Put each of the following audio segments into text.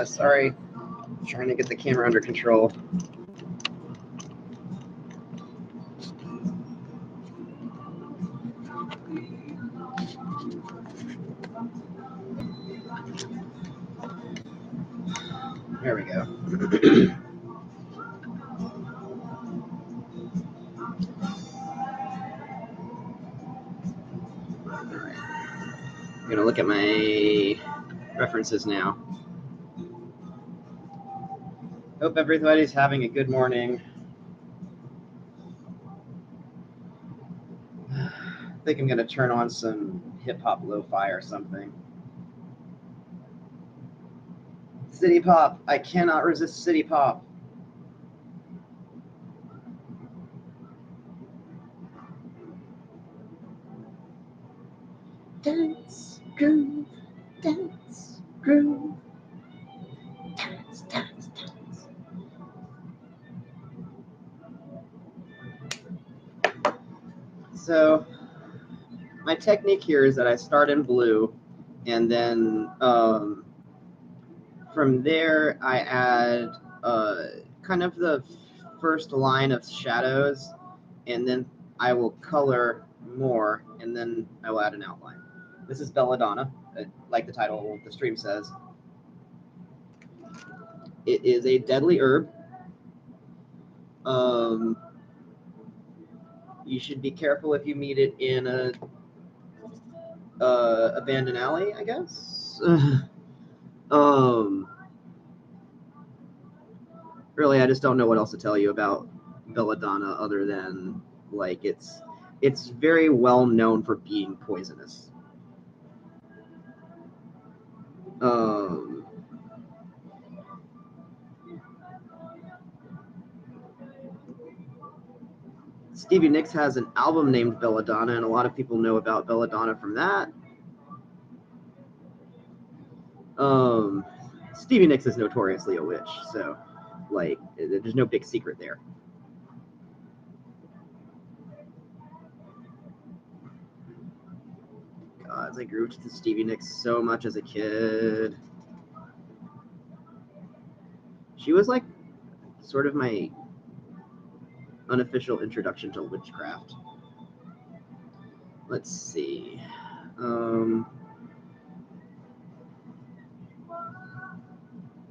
Sorry, trying to get the camera under control. There we go. Alright. I'm going to look at my references now. Hope everybody's having a good morning. I think I'm going to turn on some hip-hop lo-fi or something. City pop. I cannot resist city pop. Dance, groove, dance, groove. Dance, dance, dance. So, my technique here is that I start in blue, and then from there I add kind of the first line of shadows, and then I will color more, and then I will add an outline. This is Belladonna, like the title of the stream says. It is a deadly herb. You should be careful if you meet it in a abandoned alley, I guess. Really, I just don't know what else to tell you about Belladonna other than like it's very well known for being poisonous. Stevie Nicks has an album named Belladonna, and a lot of people know about Belladonna from that. Stevie Nicks is notoriously a witch, so like there's no big secret there. God, I grew to Stevie Nicks so much as a kid. She was like sort of my unofficial introduction to witchcraft. Let's see.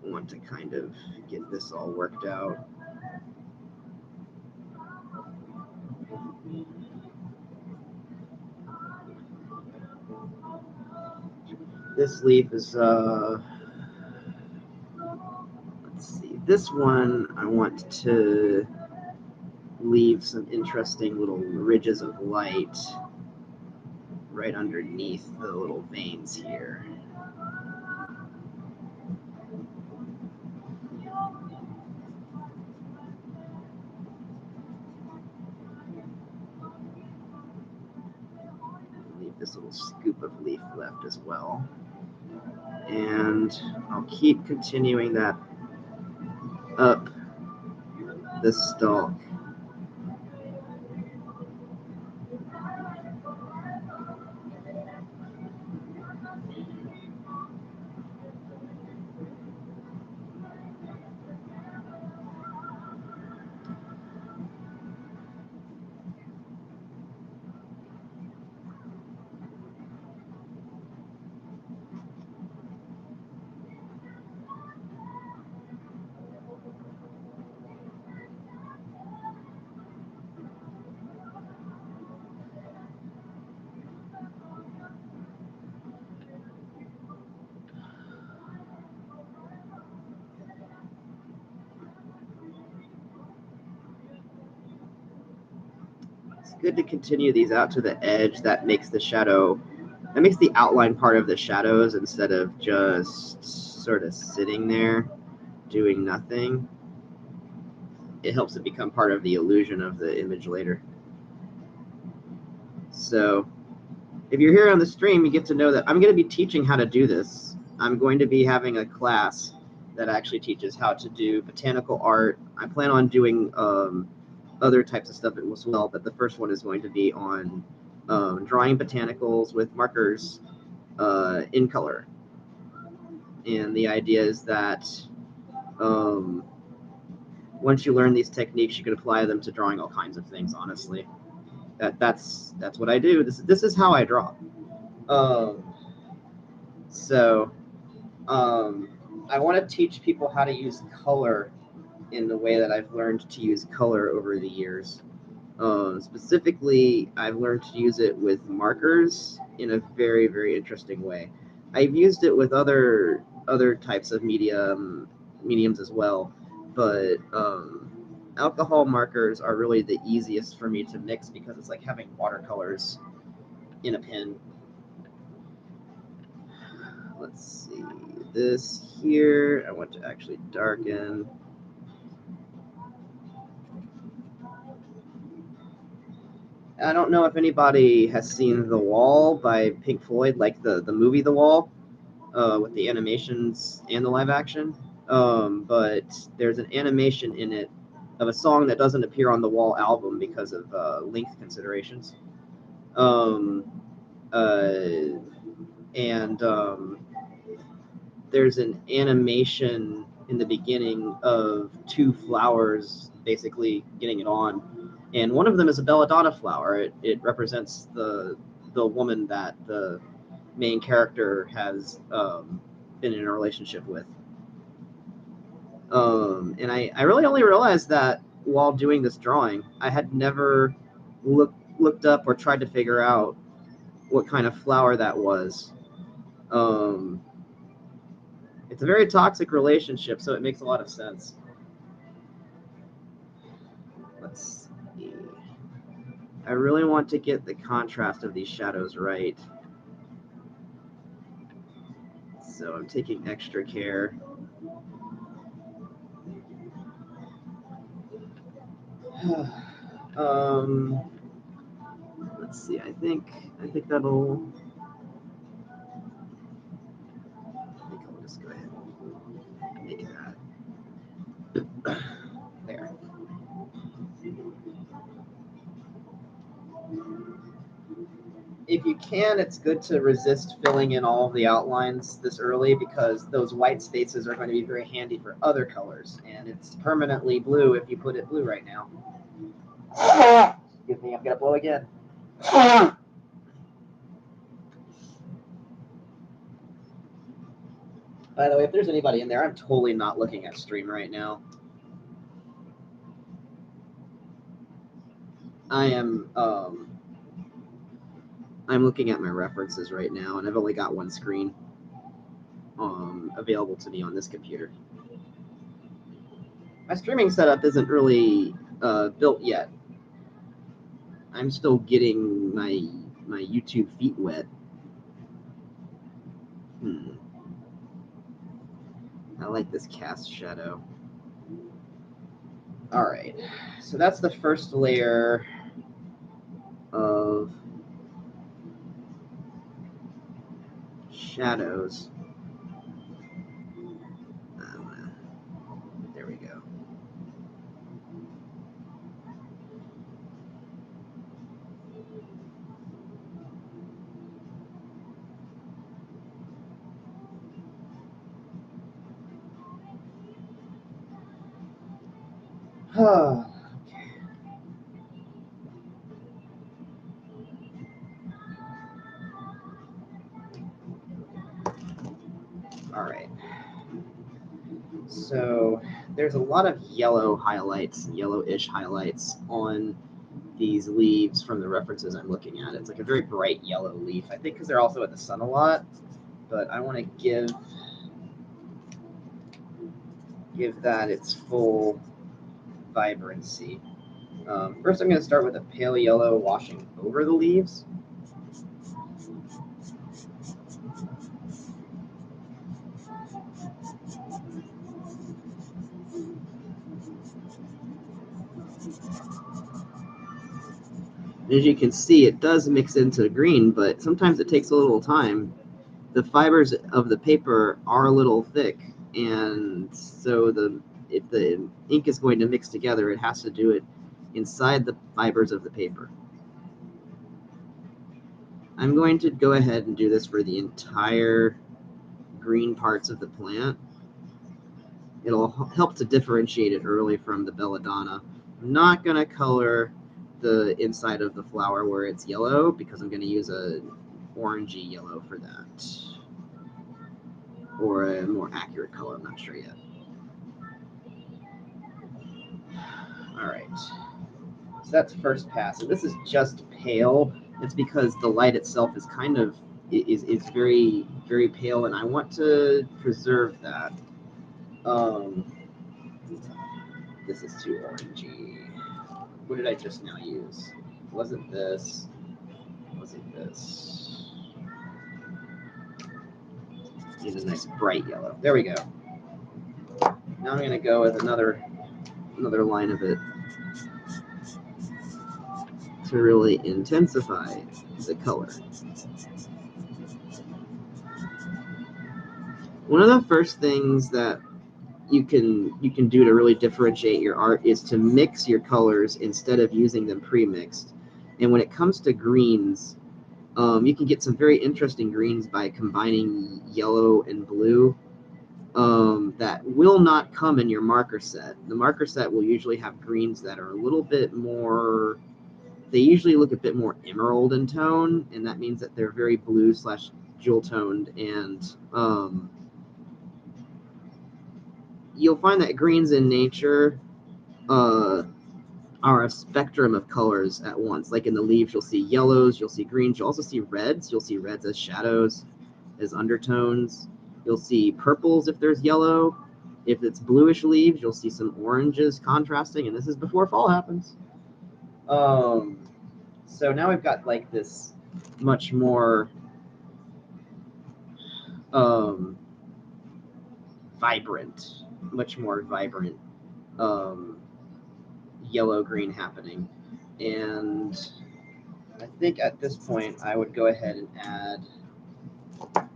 Want to kind of get this all worked out. This leaf is let's see. This one I want to leave some interesting little ridges of light right underneath the little veins here. Leave this little scoop of leaf left as well. And I'll keep continuing that up the stalk. Good to continue these out to the edge. That makes the shadow, that makes the outline part of the shadows instead of just sort of sitting there doing nothing. It helps it become part of the illusion of the image later. So if you're here on the stream, you get to know that I'm going to be teaching how to do this. I'm going to be having a class that actually teaches how to do botanical art. I plan on doing other types of stuff as well, but the first one is going to be on drawing botanicals with markers in color. And the idea is that once you learn these techniques, you can apply them to drawing all kinds of things. Honestly, that's what I do. This is how I draw. So I want to teach people how to use color in the way that I've learned to use color over the years. Specifically, I've learned to use it with markers in a very, very interesting way. I've used it with other types of mediums as well, but alcohol markers are really the easiest for me to mix because it's like having watercolors in a pen. Let's see, this here, I want to actually darken. I don't know if anybody has seen The Wall by Pink Floyd, like the movie The Wall, with the animations and the live action. But there's an animation in it of a song that doesn't appear on the Wall album because of length considerations. And there's an animation in the beginning of two flowers basically getting it on, and one of them is a belladonna flower. It represents the woman that the main character has been in a relationship with. And I really only realized that while doing this drawing. I had never looked up or tried to figure out what kind of flower that was. It's a very toxic relationship, so it makes a lot of sense. Let's see. I really want to get the contrast of these shadows right, so I'm taking extra care. Let's see. I think that'll. I think I'll just go ahead and make that. There. If you can, it's good to resist filling in all of the outlines this early because those white spaces are going to be very handy for other colors, and it's permanently blue if you put it blue right now. Excuse me, I'm going to blow again. By the way, if there's anybody in there, I'm totally not looking at stream right now. I am I'm looking at my references right now, and I've only got one screen available to me on this computer. My streaming setup isn't really built yet. I'm still getting my YouTube feet wet. I like this cast shadow. All right, so that's the first layer of shadows. There we go. All right. So there's a lot of yellow highlights, yellowish highlights on these leaves from the references I'm looking at. It's like a very bright yellow leaf. I think because they're also in the sun a lot, but I want to give that its full vibrancy. First, I'm going to start with a pale yellow washing over the leaves. As you can see, it does mix into green, but sometimes it takes a little time. The fibers of the paper are a little thick, and so if the ink is going to mix together, it has to do it inside the fibers of the paper. I'm going to go ahead and do this for the entire green parts of the plant. It'll help to differentiate it early from the Belladonna. I'm not going to color the inside of the flower where it's yellow because I'm going to use a orangey yellow for that. Or a more accurate color, I'm not sure yet. All right. So that's first pass. And this is just pale. It's because the light itself is kind of is very, very pale, and I want to preserve that. This is too orangey. What did I just now use? Wasn't this? Wasn't this? Need a nice bright yellow. There we go. Now I'm gonna go with another line of it to really intensify the color. One of the first things that you can do to really differentiate your art is to mix your colors instead of using them pre-mixed. And when it comes to greens, you can get some very interesting greens by combining yellow and blue that will not come in your marker set. The marker set will usually have greens that are a little bit more, they usually look a bit more emerald in tone, and that means that they're very blue / jewel toned, and you'll find that greens in nature are a spectrum of colors at once. Like in the leaves, you'll see yellows, you'll see greens, you'll also see reds. You'll see reds as shadows, as undertones. You'll see purples if there's yellow. If it's bluish leaves, you'll see some oranges contrasting, and this is before fall happens. So now we've got like this much more vibrant yellow-green happening. And I think at this point I would go ahead and add,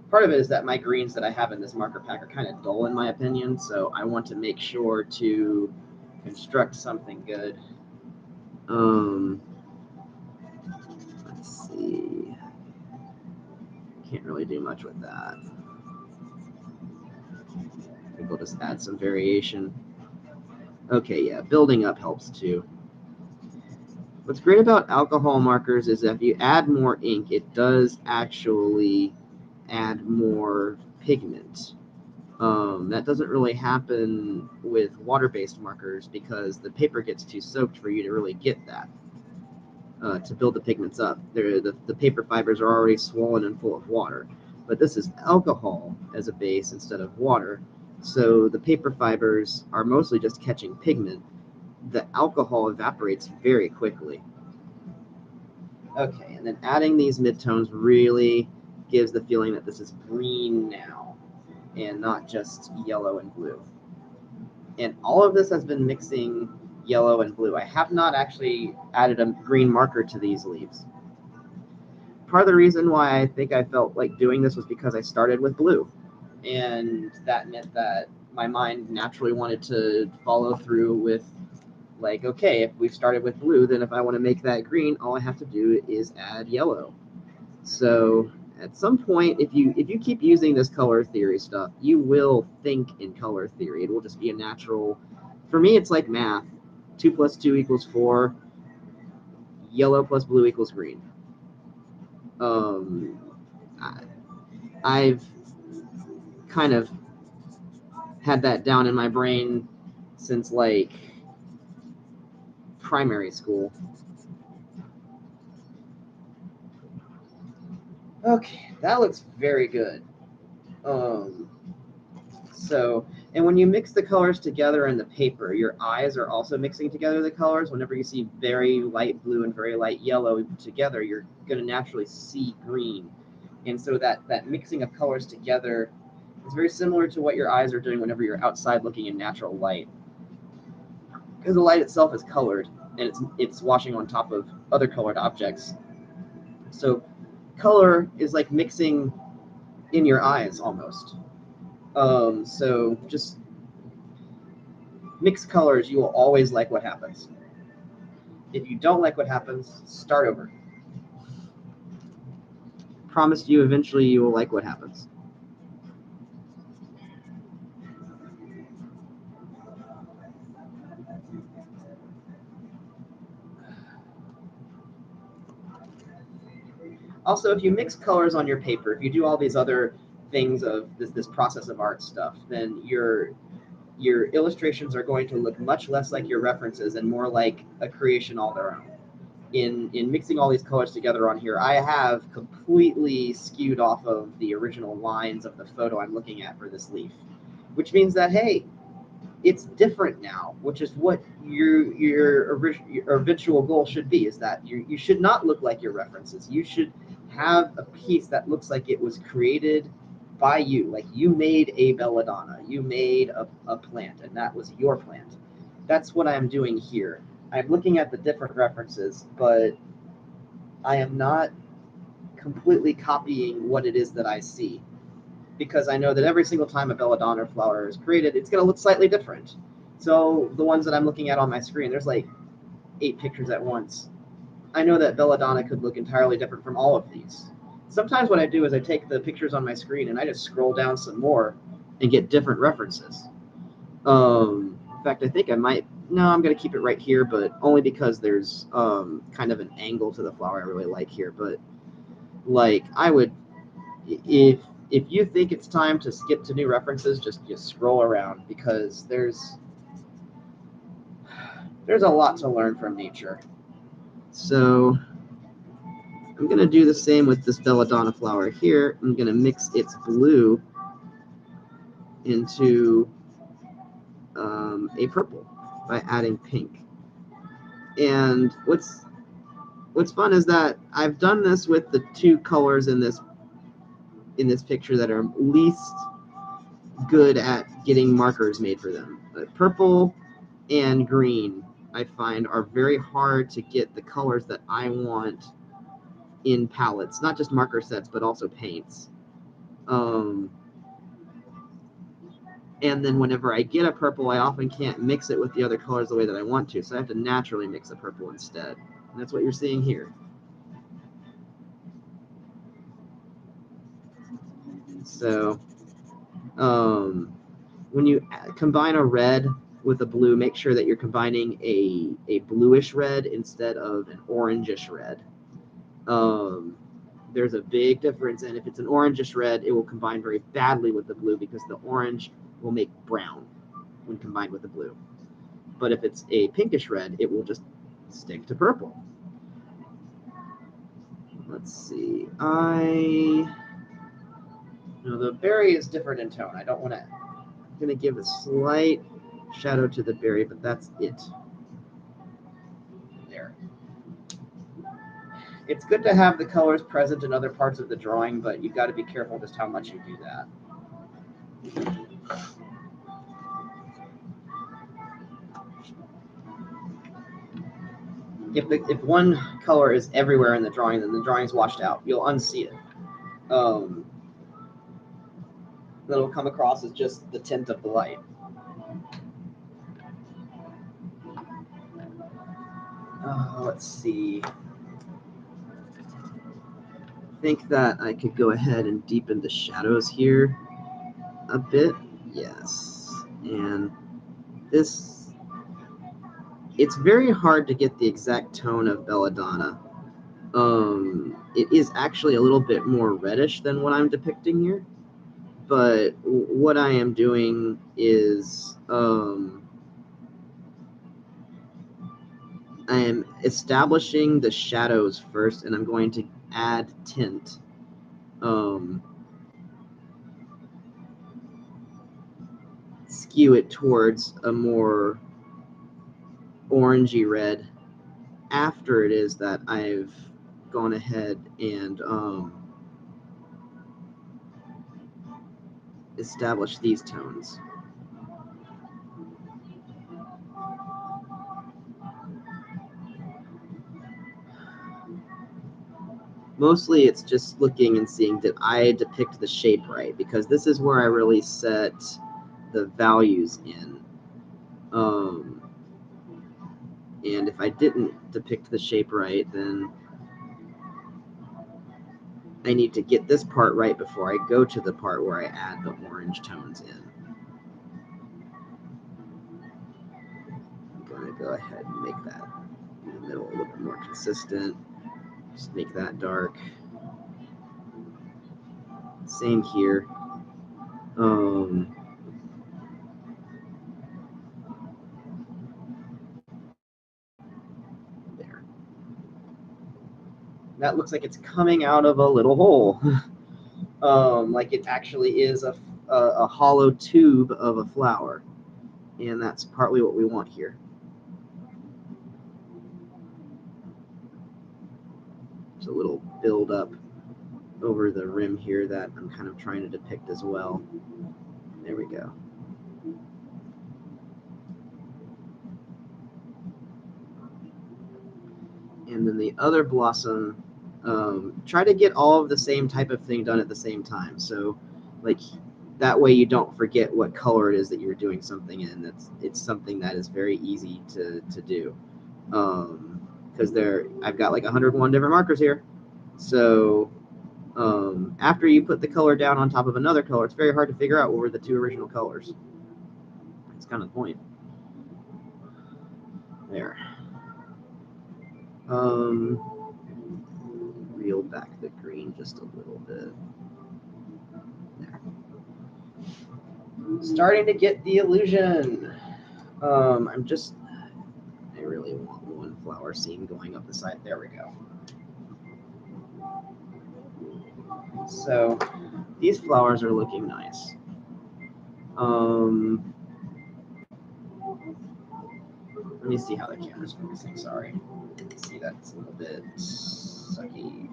part of it is that my greens that I have in this marker pack are kind of dull in my opinion, so I want to make sure to construct something good. Let's see. Can't really do much with that. I think we'll just add some variation. Okay, yeah, building up helps too. What's great about alcohol markers is that if you add more ink, it does actually add more pigment. That doesn't really happen with water-based markers because the paper gets too soaked for you to really get that, to build the pigments up. The paper fibers are already swollen and full of water, but this is alcohol as a base instead of water, so the paper fibers are mostly just catching pigment. The alcohol evaporates very quickly. Okay, and then adding these midtones really gives the feeling that this is green now and not just yellow and blue. And all of this has been mixing yellow and blue. I have not actually added a green marker to these leaves. Part of the reason why I think I felt like doing this was because I started with blue, and that meant that my mind naturally wanted to follow through with, like, okay, if we've started with blue, then if I want to make that green, all I have to do is add yellow. So at some point, if you keep using this color theory stuff, you will think in color theory. It will just be a natural. For me, it's like math. 2 + 2 = 4. Yellow plus blue equals green. I've kind of had that down in my brain since like primary school. Okay, that looks very good. And when you mix the colors together in the paper, your eyes are also mixing together the colors. Whenever you see very light blue and very light yellow together, you're going to naturally see green. And so that mixing of colors together is very similar to what your eyes are doing whenever you're outside looking in natural light. Because the light itself is colored, and it's washing on top of other colored objects. So color is like mixing in your eyes almost. So just mix colors, you will always like what happens. If you don't like what happens, start over. Promise you eventually you will like what happens. Also, if you mix colors on your paper, if you do all these other things of this process of art stuff, then your illustrations are going to look much less like your references and more like a creation all their own. In mixing all these colors together on here, I have completely skewed off of the original lines of the photo I'm looking at for this leaf, which means that, hey, it's different now, which is what your eventual goal should be, is that you should not look like your references. You should have a piece that looks like it was created by you, like you made a belladonna, you made a plant, and that was your plant. That's what I'm doing here. I'm looking at the different references, but I am not completely copying what it is that I see, because I know that every single time a belladonna flower is created, it's going to look slightly different. So the ones that I'm looking at on my screen, there's like 8 pictures at once. I know that belladonna could look entirely different from all of these. Sometimes what I do is I take the pictures on my screen and I just scroll down some more and get different references. In fact, I think I might. No, I'm going to keep it right here, but only because there's kind of an angle to the flower I really like here. But like, I would, if you think it's time to skip to new references, just scroll around, because there's a lot to learn from nature. So I'm going to do the same with this belladonna flower here. I'm going to mix its blue into a purple by adding pink. And what's fun is that I've done this with the 2 colors in this picture that are least good at getting markers made for them. But purple and green, I find, are very hard to get the colors that I want in palettes, not just marker sets, but also paints. And then whenever I get a purple, I often can't mix it with the other colors the way that I want to, so I have to naturally mix a purple instead. And that's what you're seeing here. So when you combine a red with a blue, make sure that you're combining a bluish red instead of an orangish red. There's a big difference, and if it's an orangish red, it will combine very badly with the blue, because the orange will make brown when combined with the blue. But if it's a pinkish red, it will just stick to purple. Let's see. The berry is different in tone. I don't want to. I'm going to give a slight shadow to the berry, but that's it. There. It's good to have the colors present in other parts of the drawing, but you've got to be careful just how much you do that. If one color is everywhere in the drawing, then the drawing's washed out. You'll unsee it. It'll come across as just the tint of the light. Let's see. I think that I could go ahead and deepen the shadows here a bit. Yes. And this, it's very hard to get the exact tone of belladonna. It is actually a little bit more reddish than what I'm depicting here. But what I am doing is I am establishing the shadows first, and I'm going to add tint. Skew it towards a more orangey red after it is that I've gone ahead and established these tones. Mostly it's just looking and seeing, did I depict the shape right? Because this is where I really set the values in. And if I didn't depict the shape right, then I need to get this part right before I go to the part where I add the orange tones in. I'm going to go ahead and make that in the middle a little bit more consistent. Just make that dark. Same here. There. That looks like it's coming out of a little hole. Like it actually is a hollow tube of a flower. And that's partly what we want here. There's a little build-up over the rim here that I'm kind of trying to depict as well. There we go. And then the other blossom, try to get all of the same type of thing done at the same time. So like that way you don't forget what color it is that you're doing something in. It's something that is very easy to do. Because I've got like 101 different markers here. So after you put the color down on top of another color, it's very hard to figure out what were the two original colors. That's kind of the point. There. Reel back the green just a little bit. There. Starting to get the illusion. I really want one flower seam going up the side. There we go. So these flowers are looking nice. Let me see how the camera's focusing. Sorry. See, that's a little bit sucky.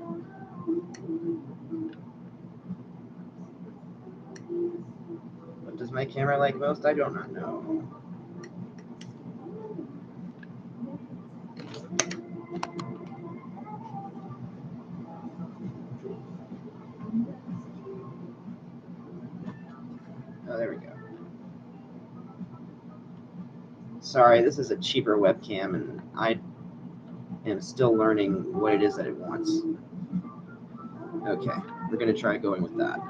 What does my camera like most? I do not know. Oh, there we go. Sorry, this is a cheaper webcam, and I am still learning what it is that it wants. Okay, we're going to try going with that.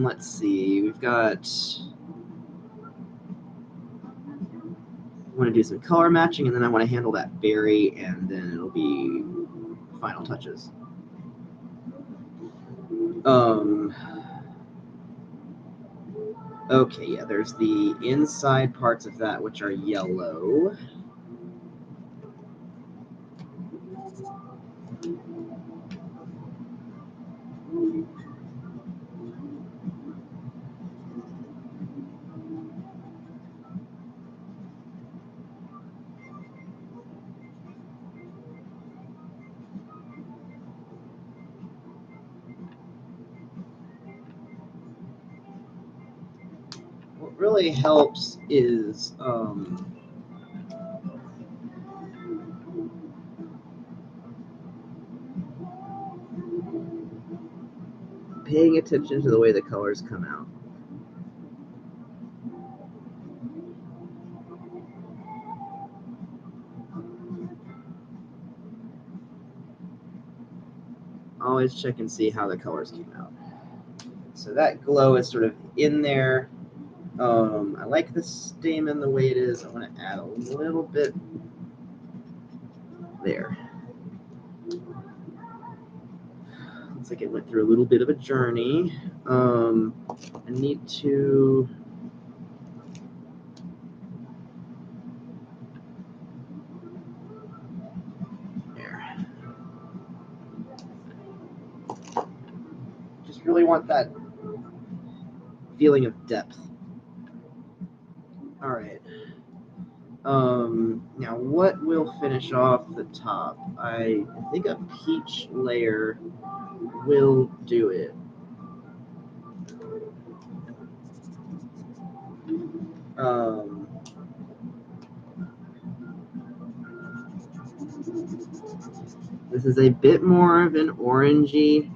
Let's see. We've got. I want to do some color matching, and then I want to handle that berry, and then it'll be final touches. Okay, yeah, there's the inside parts of that which are yellow. What really helps is paying attention to the way the colors come out. Always check and see how the colors came out. So that glow is sort of in there. I like the stamen the way it is. I want to add a little bit there. Looks like it went through a little bit of a journey. I need to. There. Just really want that feeling of depth. All right. Now what will finish off the top? I think a peach layer will do it. This is a bit more of an orangey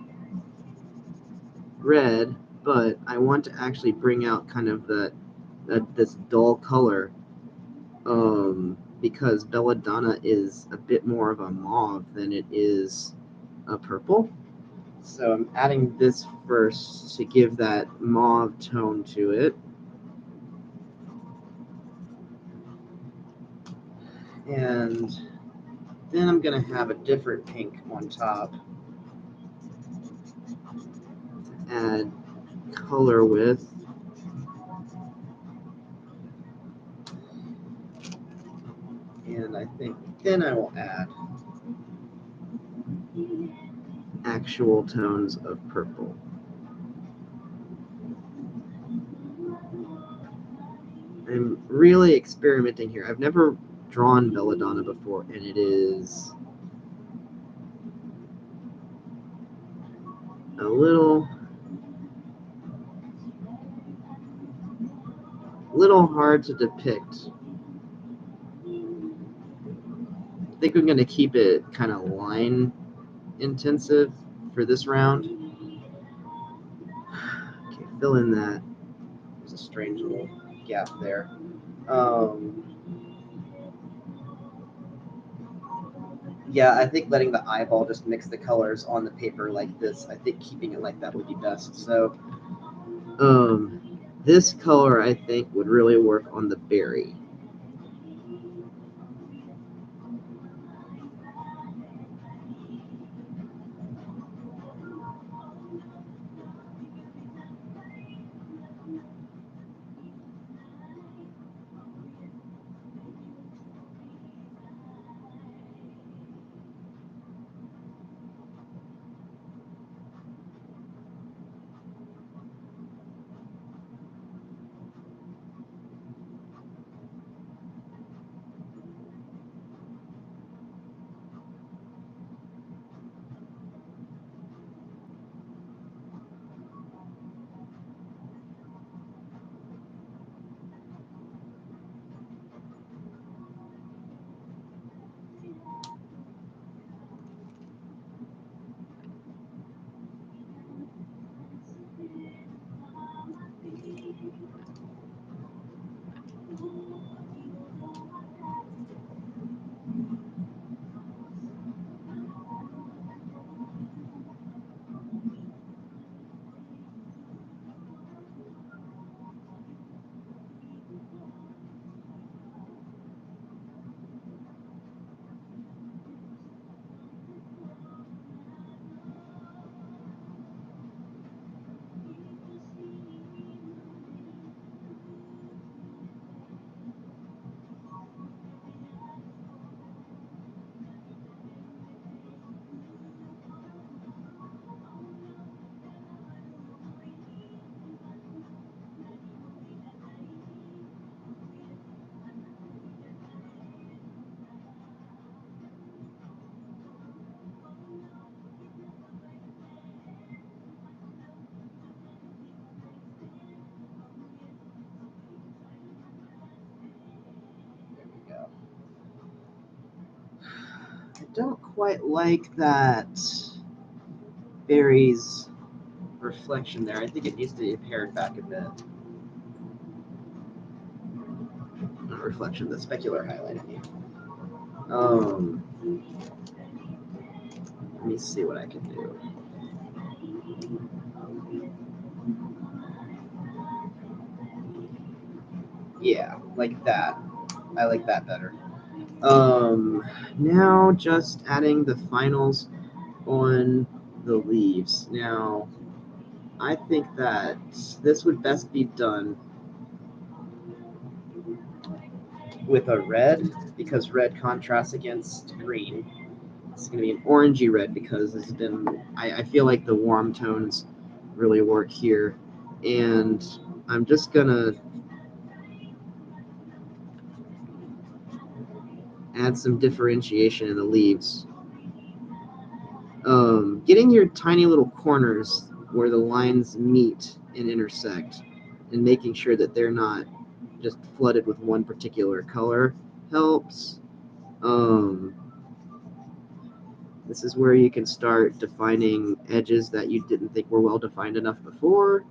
red, but I want to actually bring out kind of this dull color because Belladonna is a bit more of a mauve than it is a purple. So I'm adding this first to give that mauve tone to it. And then I'm going to have a different pink on top. Add color with. And I think then I will add actual tones of purple. I'm really experimenting here. I've never drawn Belladonna before, and it is a little hard to depict. I think I'm going to keep it kind of line intensive for this round. Okay, fill in that. There's a strange little gap there. Yeah, I think letting the eyeball just mix the colors on the paper like this, I think keeping it like that would be best. So this color, I think, would really work on the berry. I don't quite like that berry's reflection there. I think it needs to be pared back a bit. Not reflection, the specular highlight, I mean. Let me see what I can do. Yeah, like that. I like that better. Now just adding the finals on the leaves. Now, I think that this would best be done with a red, because red contrasts against green. It's going to be an orangey red because it's been. I feel like the warm tones really work here, and I'm just gonna add some differentiation in the leaves. Getting your tiny little corners where the lines meet and intersect, and making sure that they're not just flooded with one particular color helps. This is where you can start defining edges that you didn't think were well defined enough before.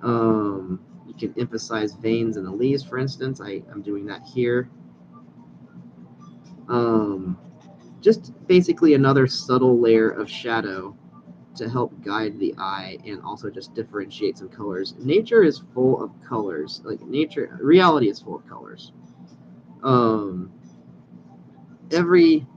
You can emphasize veins in the leaves, for instance. I'm doing that here. Just basically another subtle layer of shadow to help guide the eye and also just differentiate some colors. Nature is full of colors. Like reality is full of colors. everything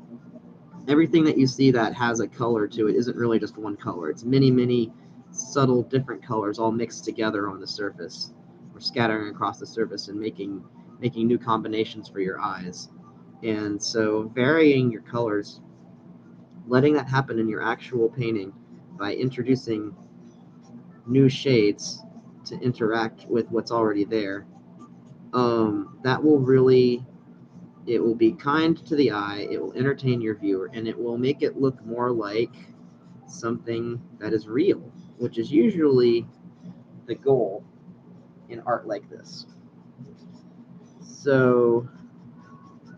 that you see that has a color to it isn't really just one color. It's many subtle different colors all mixed together on the surface, or scattering across the surface and making new combinations for your eyes. And so varying your colors, letting that happen in your actual painting by introducing new shades to interact with what's already there, that will really, it will be kind to the eye, it will entertain your viewer, and it will make it look more like something that is real, which is usually the goal in art like this. So,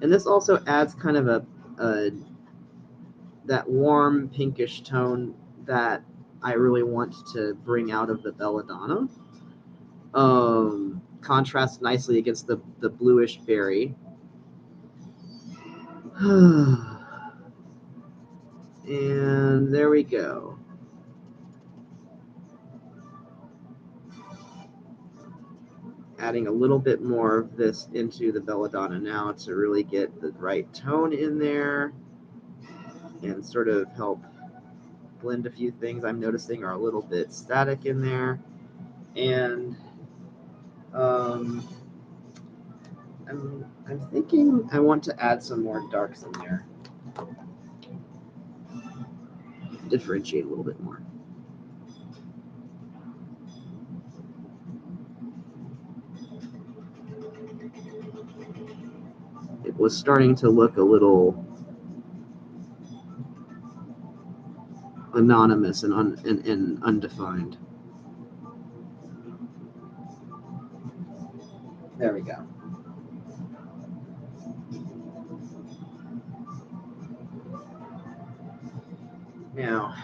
and this also adds kind of a that warm pinkish tone that I really want to bring out of the Belladonna. Contrasts nicely against the bluish berry. And there we go. Adding a little bit more of this into the Belladonna now to really get the right tone in there and sort of help blend a few things I'm noticing are a little bit static in there. And I'm thinking I want to add some more darks in there. Differentiate a little bit more. It was starting to look a little anonymous and undefined. There we go. Now,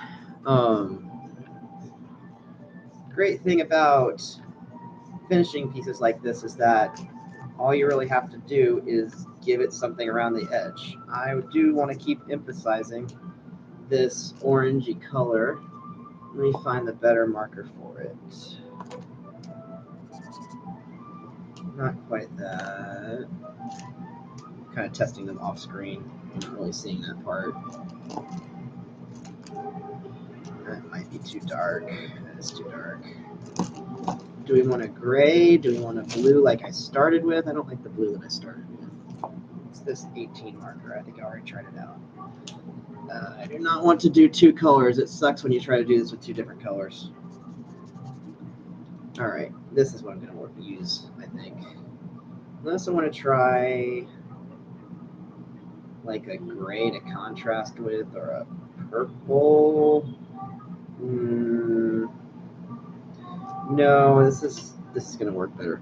great thing about finishing pieces like this is that all you really have to do is give it something around the edge. I do want to keep emphasizing this orangey color. Let me find the better marker for it. Not quite that. Kind of testing them off screen. I'm not really seeing that part. That might be too dark. That is too dark. Do we want a gray? Do we want a blue like I started with? I don't like the blue that I started with. It's this 18 marker. I think I already tried it out. I do not want to do two colors. It sucks when you try to do this with two different colors. All right, this is what I'm going to use, I think. Unless I want to try like a gray to contrast with, or a purple. No, this is going to work better.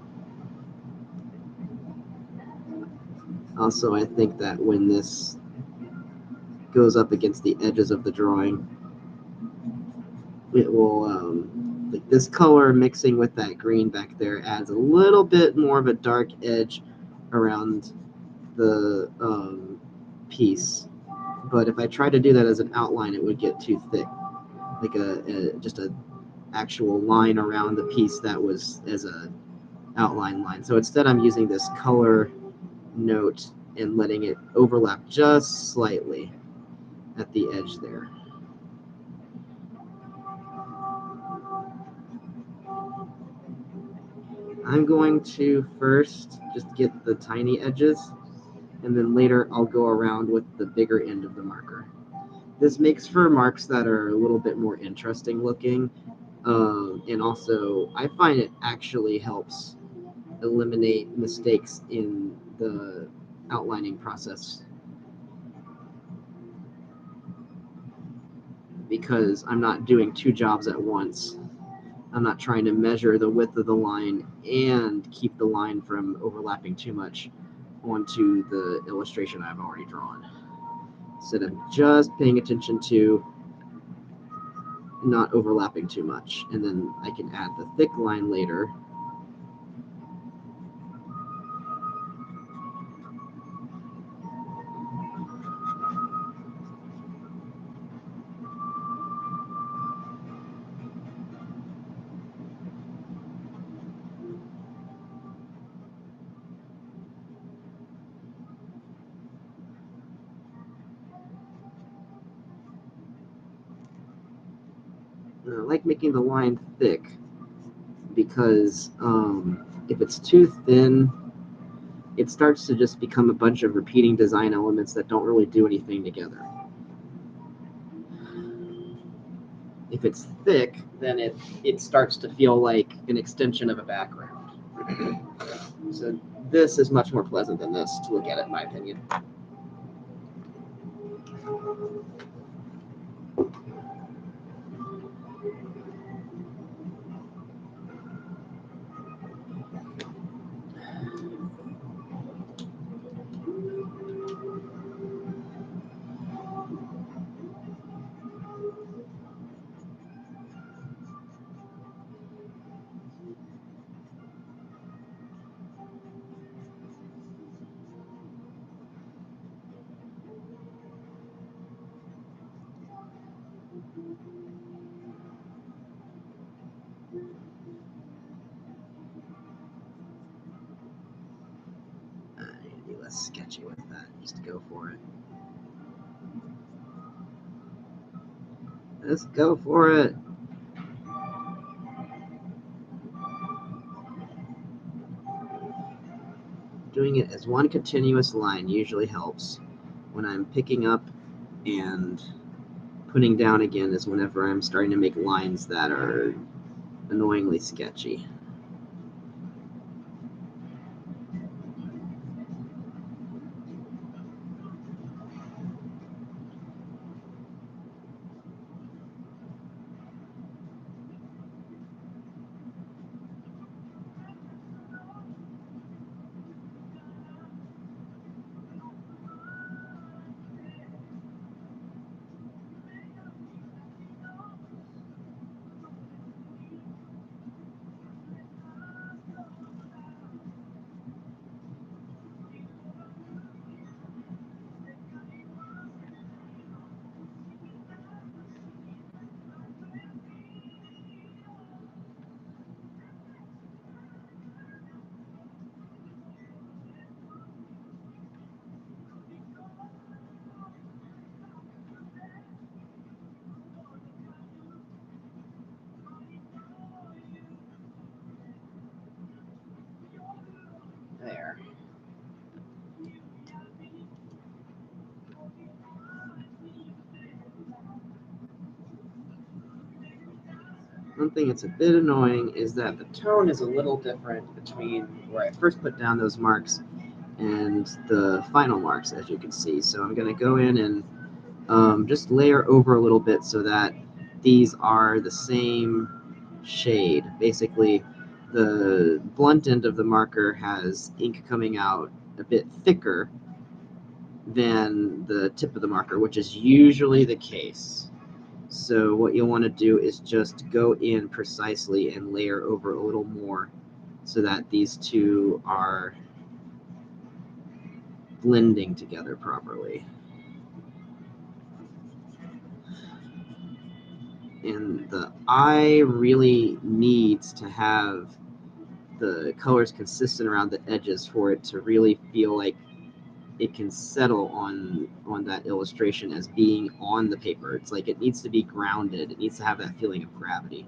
Also, I think that when this goes up against the edges of the drawing, it will, like this color mixing with that green back there adds a little bit more of a dark edge around the piece. But if I try to do that as an outline, it would get too thick, like just a actual line around the piece that was as a outline line. So instead I'm using this color note and letting it overlap just slightly at the edge there. I'm going to first just get the tiny edges, and then later I'll go around with the bigger end of the marker. This makes for marks that are a little bit more interesting looking, and also I find it actually helps eliminate mistakes in the outlining process, because I'm not doing two jobs at once. I'm not trying to measure the width of the line and keep the line from overlapping too much onto the illustration I've already drawn. Instead of just paying attention to not overlapping too much, and then I can add the thick line later. I like making the line thick because if it's too thin, it starts to just become a bunch of repeating design elements that don't really do anything together. If it's thick, then it starts to feel like an extension of a background. So this is much more pleasant than this to look at it, in my opinion. I need to be less sketchy with that. Just go for it. Let's go for it. Doing it as one continuous line usually helps. When I'm picking up and putting down again is whenever I'm starting to make lines that are annoyingly sketchy. There. One thing that's a bit annoying is that the tone is a little different between where I first put down those marks and the final marks, as you can see. So I'm going to go in and just layer over a little bit so that these are the same shade. Basically, the blunt end of the marker has ink coming out a bit thicker than the tip of the marker, which is usually the case. So what you'll want to do is just go in precisely and layer over a little more so that these two are blending together properly. And the eye really needs to have the colors consistent around the edges for it to really feel like it can settle on that illustration as being on the paper. It's like it needs to be grounded. It needs to have that feeling of gravity.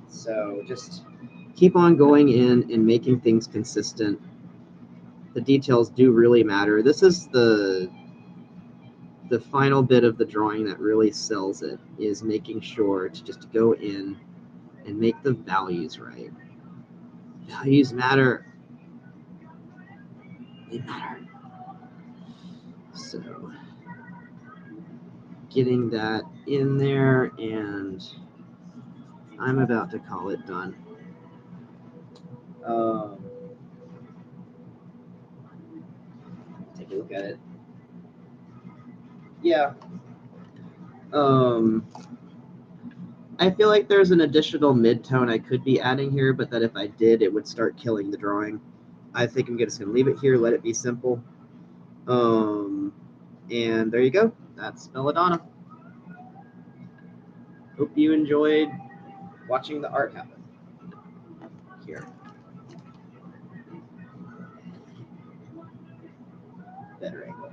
So just keep on going in and making things consistent. The details do really matter. This is the final bit of the drawing that really sells it, is making sure to just go in and make the values right. Values matter. They matter. So getting that in there, and I'm about to call it done. Take a look at it. Yeah. I feel like there's an additional mid-tone I could be adding here, but that if I did, it would start killing the drawing. I think I'm just going to leave it here, let it be simple. And there you go. That's Belladonna. Hope you enjoyed watching the art happen. Here. Better angle.